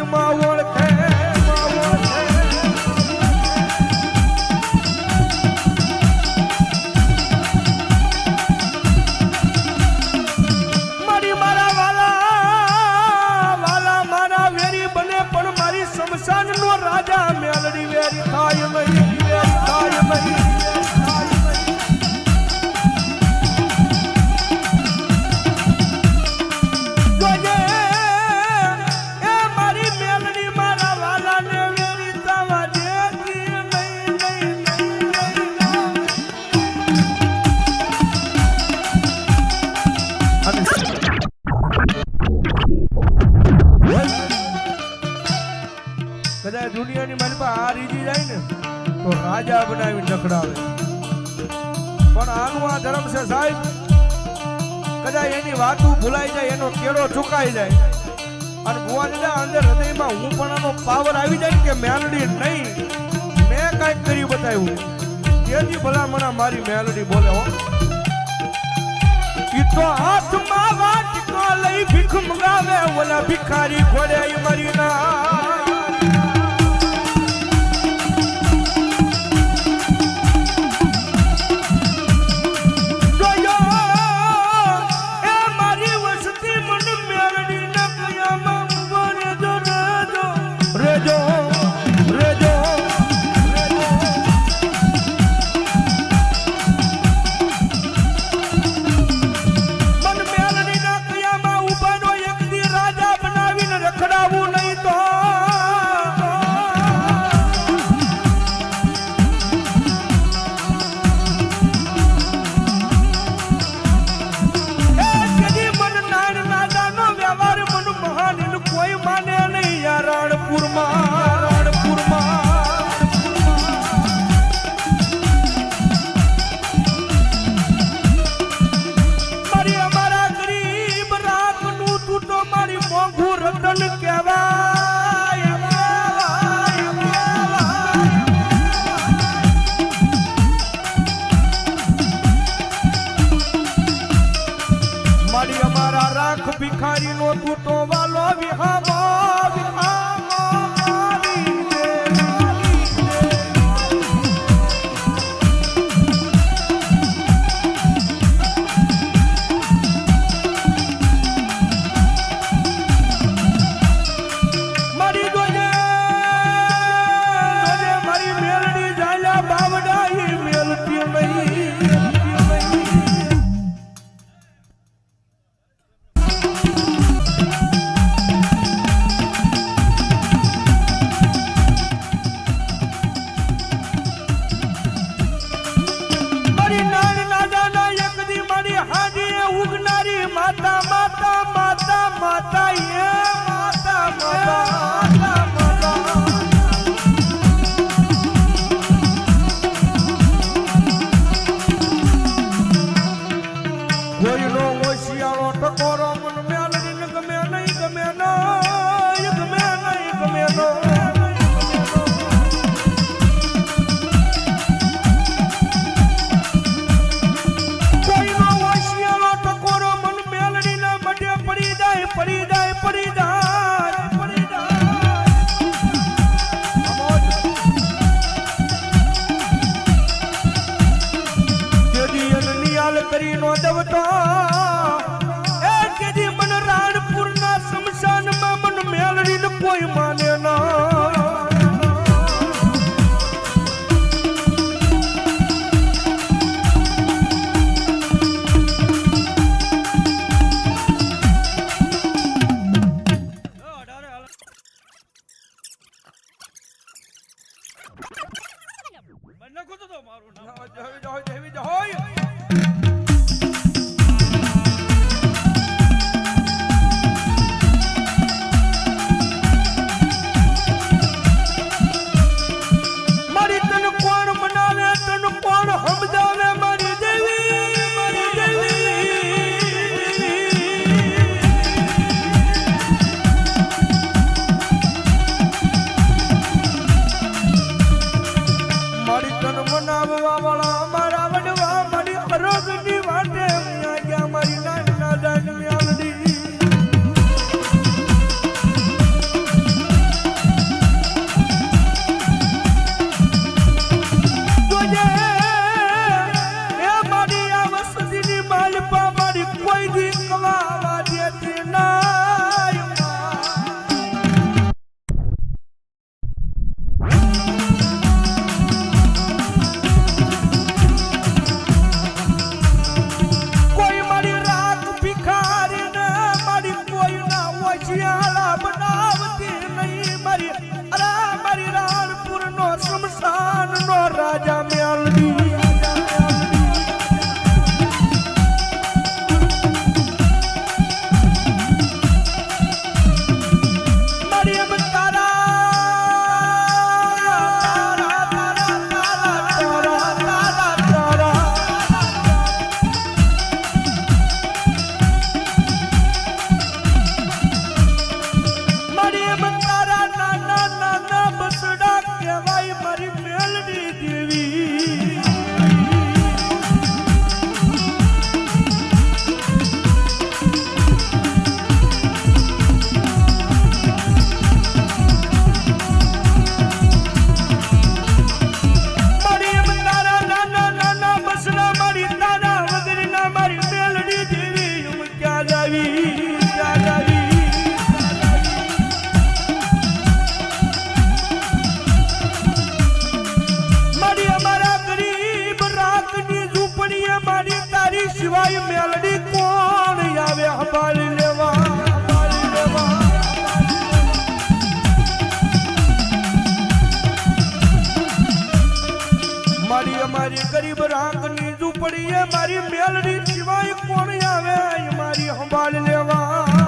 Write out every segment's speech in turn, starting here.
માં ઓળખે મારી મારા વાલા મારા વેરી બને પણ મારી શમશાન નો રાજા મેલડી વેરી થાય નહીં થાય નહીં કદાચ દુનિયાની મારી પાસે આ રીજી જાય ને તો રાજા બનાવી નકડાવે પણ આનું આ ધર્મ છે સાહેબ કદાચ એની વાતું ભૂલાઈ જાય એનો કેળો ચુકાઈ જાય અને ભુવા દાદા અંદર હૃદયમાં હું પણ આનો પાવર આવી જાય કે મેલડી નહીં મેં કાંઈક કરી બતાવ્યું તેથી ભલા મને મારી મેલડી બોલે હો ઈ તો હાથમાં વાટકો લઈ ભીખ મંગાવે ઓલા ભિખારી ઘોડે મરી ના ભિખારી નો તૂટો વાલો વિહામો મારી ગોજે મારી મેલડી જાયા બાવડા મેલતી નહીં કરી નો દવતો એ કેજી મન રાણપુર ના શમશાન માં મન મેલડી ને કોઈ માને ના મનાવવા વાળા મારા વડવા મળી નાના નાના બસડા કહેવાય મારી મેલડી દેવી સિવાય મેલડી કોણ આવે હંભાળી લેવા મારી અમારી ગરીબ રાંકની ઝૂંપડીએ મારી મેલડી સિવાય કોણ આવે મારી હંભાળી લેવા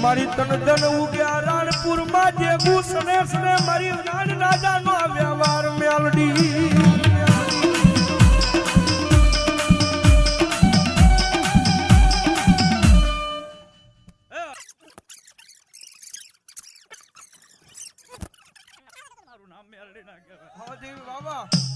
મારી તન ધન ઉગ્યા રાણપુર માં જે ગુસને સને મારી રાણ રાજા નો વ્યવહાર મેલડી મારું નામ મેલડી ના કહેવાય હા દેવી બાબા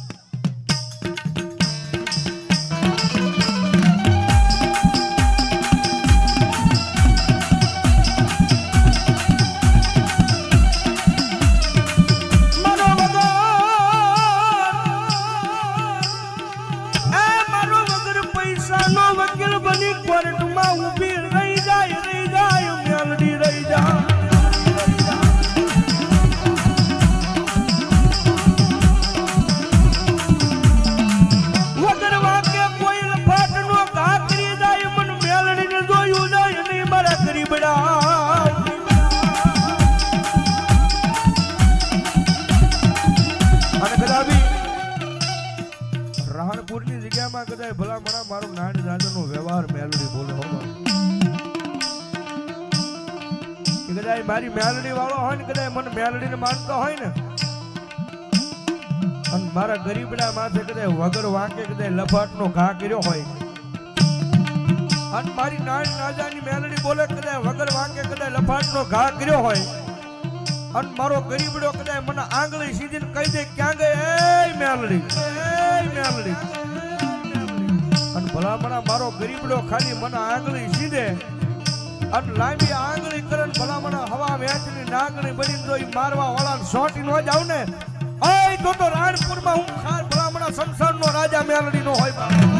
રાણપુરની જગ્યામાં કદાચ ભલા મણા મારો નાડ દાદાનો વ્યવહાર મેલડી બોલે હો કે કદાચ મારી મેલડી વાળો હોય ને કદાચ મને મેલડીને માનતો હોય ને અને મારા ગરીબડા માથે કદાચ વગર વાંકે કદાચ લફાટનો ઘા કર્યો હોય અને મારી નાડ રાજાની મેલડી બોલે કદાચ વગર વાંકે કદાચ લફાટનો ઘા કર્યો હોય અને મારો ગરીબડો કદાચ મને આંગળી સીધીને કહી દે ક્યાં ગઈ એ મેલડી અને ભલામણા મારો ગરીબડો ખાલી મને આંગળી સીધે અને લાંબી આંગળી કરે ભલામણા હવા વેચની નાગણી બની જો મારવા વાળા સોટી નો જાવ ને તો રાણપુરમાં હું ખાસ ભલામણા સંસારનો રાજા મેલડી નો હોય